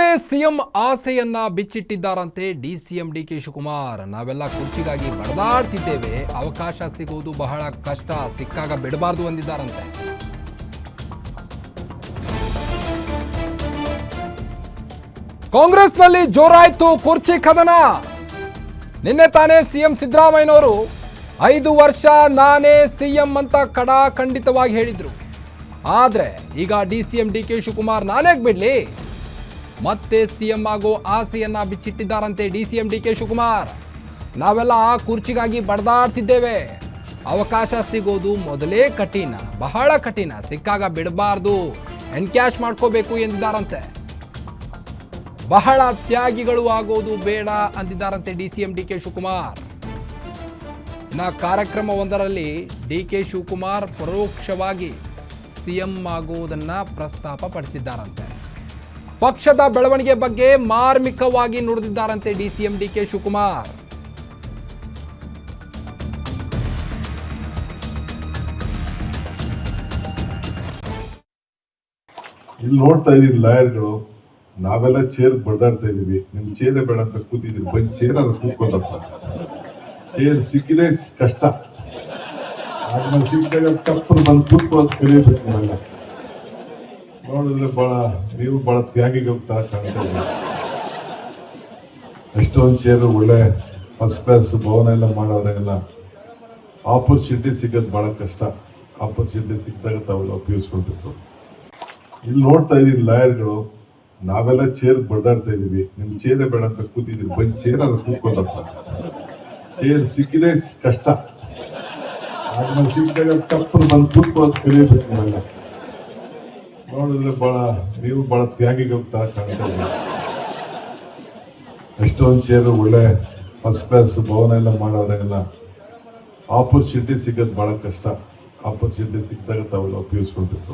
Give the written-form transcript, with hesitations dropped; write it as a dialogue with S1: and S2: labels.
S1: ನಾನೇ CM ಆಸೆಯನ್ನ ಬಿಚ್ಚಿಟ್ಟಿದ್ದಾರಂತೆ DCM DK Shivakumar. ನಾವೆಲ್ಲ ಕುರ್ಚಿಗಾಗಿ ಬಡದಾಡ್ತಿದ್ದೇವೆ, ಅವಕಾಶ ಸಿಗುವುದು ಬಹಳ ಕಷ್ಟ, ಸಿಕ್ಕಾಗ ಬಿಡಬಾರ್ದು ಅಂದಿದ್ದಾರಂತೆ. ಕಾಂಗ್ರೆಸ್ನಲ್ಲಿ ಜೋರಾಯ್ತು ಕುರ್ಚಿ ಕದನ. ನಿನ್ನೆ ತಾನೇ ಸಿಎಂ ಸಿದ್ದರಾಮಯ್ಯನವರು 5 ವರ್ಷ ನಾನೇ ಸಿಎಂ ಅಂತ ಖಂಡಿತವಾಗಿ ಹೇಳಿದ್ರು. ಆದ್ರೆ ಈಗ ಡಿಸಿಎಂ ಡಿಕೆ ಶಿವಕುಮಾರ್ ನಾನೇಗ್ ಬಿಡ್ಲಿ, ಮತ್ತೆ ಸಿಎಂ ಆಗೋ ಆಸೆಯನ್ನ ಬಿಚ್ಚಿಟ್ಟಿದ್ದಾರಂತೆ ಡಿಸಿಎಂ ಡಿಕೆ ಶಿವಕುಮಾರ್. ನಾವೆಲ್ಲ ಕುರ್ಚಿಗಾಗಿ ಬಡದಾಡ್ತಿದ್ದೇವೆ, ಅವಕಾಶ ಸಿಗೋದು ಮೊದಲೇ ಕಠಿಣ, ಬಹಳ ಕಠಿಣ, ಸಿಕ್ಕಾಗ ಬಿಡಬಾರ್ದು, ಎನ್ಕ್ಯಾಶ್ ಮಾಡ್ಕೋಬೇಕು ಎಂದಿದ್ದಾರಂತೆ. ಬಹಳ ತ್ಯಾಗಿಗಳು ಆಗೋದು ಬೇಡ ಅಂದಿದ್ದಾರಂತೆ ಡಿಸಿಎಂ ಡಿಕೆ ಶಿವಕುಮಾರ್. ಇನ್ನ ಕಾರ್ಯಕ್ರಮವೊಂದರಲ್ಲಿ ಡಿಕೆ ಶಿವಕುಮಾರ್ ಪರೋಕ್ಷವಾಗಿ ಸಿಎಂ ಆಗುವುದನ್ನ ಪ್ರಸ್ತಾಪ ಪಡಿಸಿದ್ದಾರಂತೆ. ಪಕ್ಷದ ಬೆಳವಣಿಗೆ ಬಗ್ಗೆ ಮಾರ್ಮಿಕವಾಗಿ ನುಡಿದಿದ್ದಾರಂತೆ ಡಿಸಿಎಂ ಡಿಕೆ ಶಿವಕುಮಾರ್.
S2: ಇಲ್ಲಿ ನೋಡ್ತಾ ಇದೀನಿ ಲಾಯರ್ಗಳು, ನಾವೆಲ್ಲ ಚೇರ್ ಬಡ್ದಾಡ್ತಾ ಇದೀವಿ, ನಿಮ್ ಚೇರೇ ಬೇಡ ಅಂತ ಕೂತಿದೀವಿ. ಬಂದ್ ಚೇರ್ ಅದು ಕೂತ್ಕೊಂಡಪ್ಪ, ಚೇರ್ ಸಿಕ್ಕಿದೆ ಕಷ್ಟ, ಆದ್ಮೇಲೆ ಸಿಕ್ಕಿದಾಗ ಕಪ್ಸಲ್ ಬಂದು ಕೂತ್ಕೊಳ್ಳೋದು ಕಲಿಯಬೇಕು. ನಾವೆಲ್ಲ ನೋಡಿದ್ರೆ ನೀವು ಬಹಳ ತ್ಯಾಗಿಗಳು ತರ ಕಾಣ್ತಾ ಇದ್ದೀವಿ. ಎಷ್ಟೊಂದು ಚೇರು ಒಳ್ಳೆ ಫಸ್ಟ್ ಕ್ಲಾಸ್ ಭವನ ಎಲ್ಲ ಮಾಡೋರೆಲ್ಲ ಆಪರ್ಚುನಿಟಿ ಸಿಗೋದು ಬಹಳ ಕಷ್ಟ. ಆಪರ್ಚುನಿಟಿ ಸಿಕ್ಕಿದಾಗ ತಾವೆಲ್ಲ ಉಪಯೋಗಿಸ್ಕೊಳ್ಬೇಕು. ಇಲ್ಲಿ ನೋಡ್ತಾ ಇದೀನಿ ಲಾಯರ್ಗಳು, ನಾವೆಲ್ಲ ಚೇರ್ ಬಡ್ದಾಡ್ತಾ ಇದೀವಿ, ನಿಮ್ ಚೇರೇ ಬೇಡ ಅಂತ ಕೂತಿದೀವಿ. ಬಂದ್ ಚೇರ್ ಅದು ಕೂತ್ಕೊಂಡಪ್ಪ, ಚೇರ್ ಸಿಕ್ಕಿದೆ ಕಷ್ಟ, ಆದ್ಮೇಲೆ ಸಿಕ್ಕಿದಾಗ ಕಪ್ಸಲ್ ಬಂದು ಕೂತ್ಕೊಳ್ಳೋದು ಕಲಿಯಬೇಕು. ನಾವೆಲ್ಲ ನೋಡಿದ್ರೆ ನೀವು ಬಹಳ ತ್ಯಾಗಿಗಳು ತರ ಕಾಣ್ತಾ ಇದ್ದೀವಿ. ಎಷ್ಟೊಂದು ಚೇರು ಒಳ್ಳೆ ಫಸ್ಟ್ ಕ್ಲಾಸ್ ಭವನ ಎಲ್ಲ ಮಾಡೋರೆಲ್ಲ ಆಪರ್ಚುನಿಟಿ ಸಿಗೋದು ಬಹಳ ಕಷ್ಟ. ಆಪರ್ಚುನಿಟಿ ಸಿಕ್ಕಿದಾಗ ತಾವೆಲ್ಲ ಉಪಯೋಗಿಸ್ಕೊಳ್ಬೇಕು.